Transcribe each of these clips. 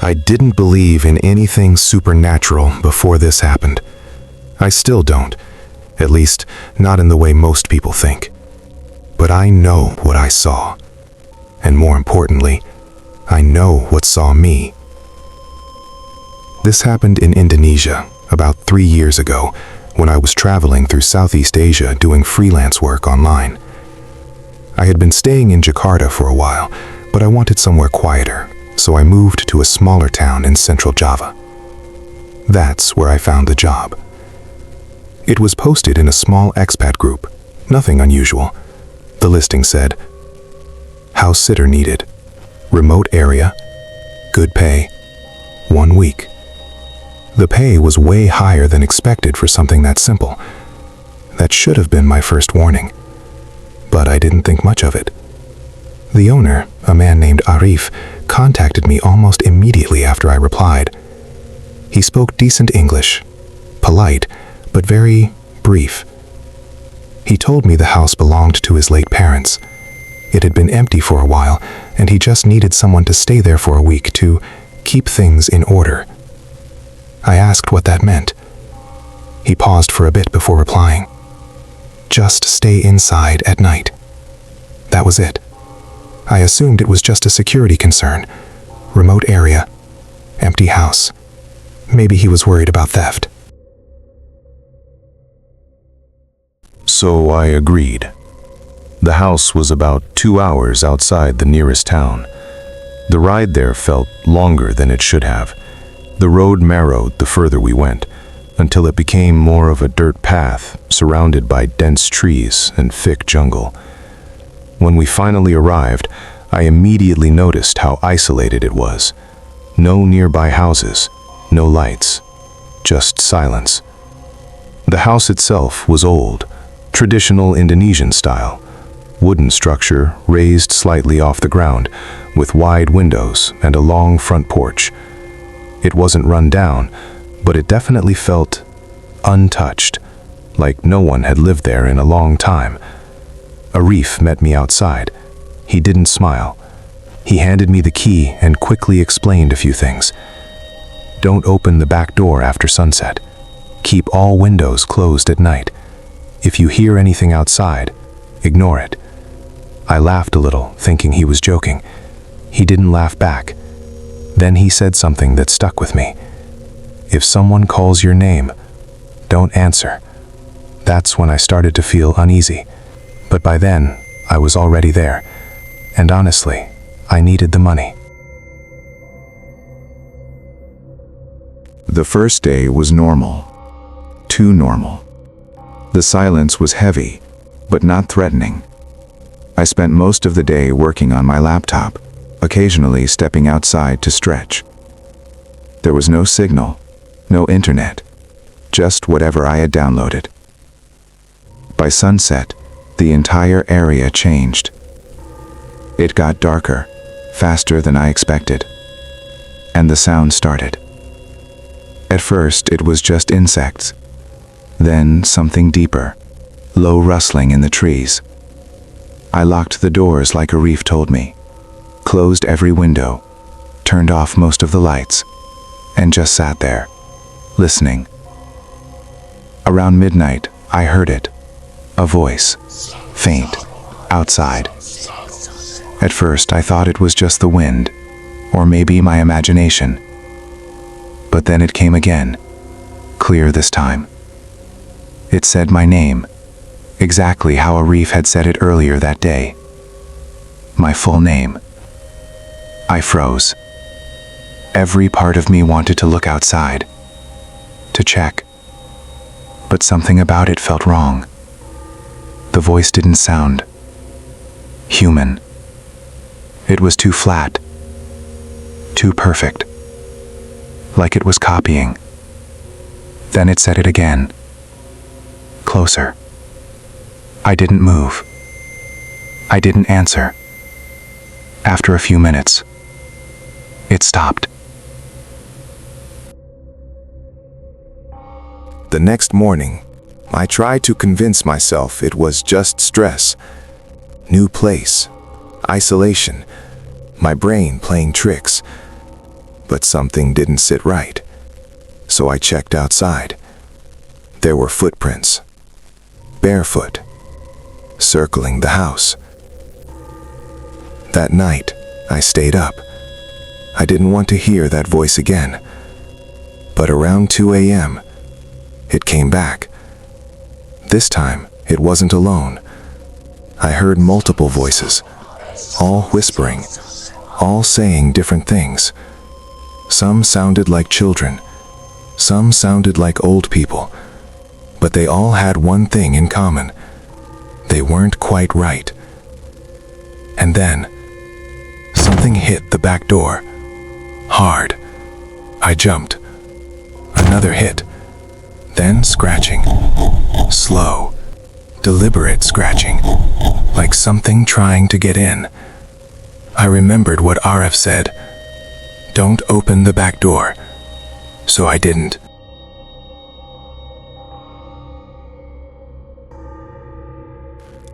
I didn't believe in anything supernatural before this happened. I still don't, at least not in the way most people think. But I know what I saw. And more importantly, I know what saw me. This happened in Indonesia about 3 years ago when I was traveling through Southeast Asia doing freelance work online. I had been staying in Jakarta for a while, but I wanted somewhere quieter, so I moved to a smaller town in central Java. That's where I found the job. It was posted in a small expat group, nothing unusual. The listing said, house sitter needed, remote area, good pay, 1 week. The pay was way higher than expected for something that simple. That should have been my first warning. But I didn't think much of it. The owner, a man named Arif, contacted me almost immediately after I replied. He spoke decent English, polite, but very brief. He told me the house belonged to his late parents. It had been empty for a while, and he just needed someone to stay there for a week to keep things in order. I asked what that meant. He paused for a bit before replying. Just stay inside at night. That was it. I assumed it was just a security concern. Remote area. Empty house. Maybe he was worried about theft. So I agreed. The house was about 2 hours outside the nearest town. The ride there felt longer than it should have. The road narrowed the further we went, until it became more of a dirt path surrounded by dense trees and thick jungle. When we finally arrived, I immediately noticed how isolated it was. No nearby houses, no lights, just silence. The house itself was old, traditional Indonesian style, wooden structure raised slightly off the ground, with wide windows and a long front porch. It wasn't run down, but it definitely felt untouched, like no one had lived there in a long time. Arif met me outside. He didn't smile. He handed me the key and quickly explained a few things. Don't open the back door after sunset. Keep all windows closed at night. If you hear anything outside, ignore it. I laughed a little, thinking he was joking. He didn't laugh back. Then he said something that stuck with me. If someone calls your name, don't answer. That's when I started to feel uneasy. But by then, I was already there. And honestly, I needed the money. The first day was normal. Too normal. The silence was heavy, but not threatening. I spent most of the day working on my laptop, occasionally stepping outside to stretch. There was no signal, no internet, just whatever I had downloaded. By sunset, the entire area changed. It got darker, faster than I expected, and the sound started. At first, it was just insects, then something deeper, low rustling in the trees. I locked the doors like Arif told me, closed every window, turned off most of the lights, and just sat there, listening. Around midnight, I heard it, a voice, faint, outside. At first, I thought it was just the wind, or maybe my imagination. But then it came again, clear this time. It said my name, exactly how Arif had said it earlier that day. My full name. I froze. Every part of me wanted to look outside, to check. But something about it felt wrong. The voice didn't sound human. It was too flat, too perfect, like it was copying. Then it said it again, closer. I didn't move. I didn't answer. After a few minutes, it stopped. The next morning, I tried to convince myself it was just stress. New place, isolation, my brain playing tricks. But something didn't sit right. So I checked outside. There were footprints, barefoot, circling the house. That night, I stayed up. I didn't want to hear that voice again. But around 2 a.m., it came back. This time, it wasn't alone. I heard multiple voices, all whispering, all saying different things. Some sounded like children, some sounded like old people, but they all had one thing in common. They weren't quite right. And then, something hit the back door. Hard. I jumped. Another hit. Then scratching. Slow, deliberate scratching, like something trying to get in. I remembered what Arif said. Don't open the back door. So I didn't.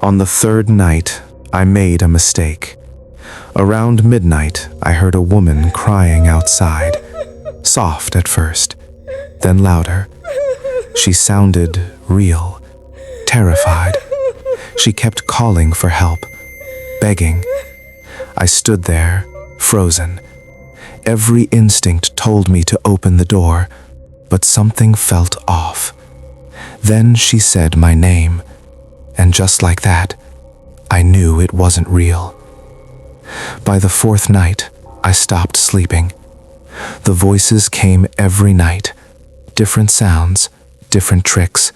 On the third night, I made a mistake. Around midnight, I heard a woman crying outside, soft at first, then louder. She sounded real, terrified. She kept calling for help, begging. I stood there, frozen. Every instinct told me to open the door, but something felt off. Then she said my name, and just like that, I knew it wasn't real. By the fourth night, I stopped sleeping. The voices came every night, different sounds, different tricks,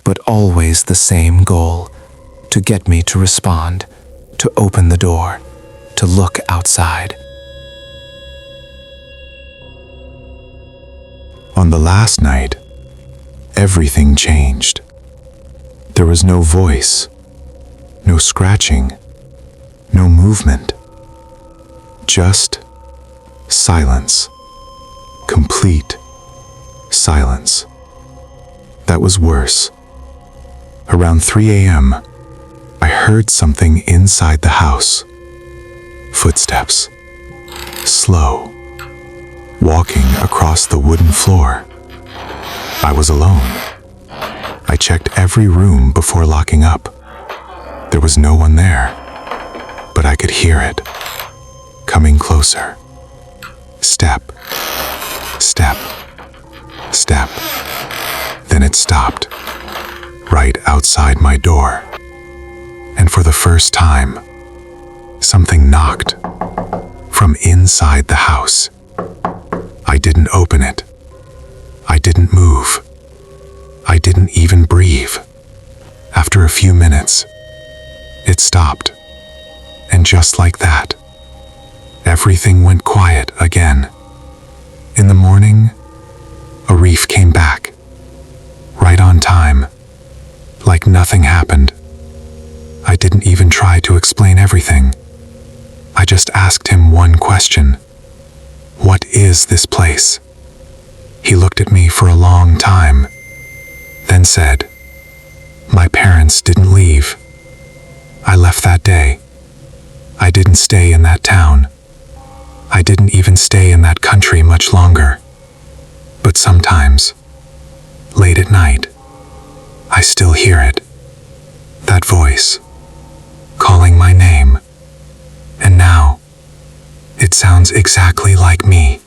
but always the same goal, to get me to respond, to open the door, to look outside. On the last night, everything changed. There was no voice, no scratching, no movement. Just silence. Complete silence. That was worse. Around 3 a.m., I heard something inside the house. Footsteps. Slow. Walking across the wooden floor. I was alone. I checked every room before locking up. There was no one there, but I could hear it. Coming closer. Step. Step. Step. Then it stopped, right outside my door. And for the first time, something knocked from inside the house. I didn't open it. I didn't move. I didn't even breathe. After a few minutes, it stopped. And just like that, everything went quiet again. In the morning, Arif came back, right on time, like nothing happened. I didn't even try to explain everything. I just asked him one question. What is this place? He looked at me for a long time, then said, My parents didn't leave. I left that day. I didn't stay in that town. I didn't even stay in that country much longer. But sometimes, late at night, I still hear it. That voice, calling my name. And now, it sounds exactly like me.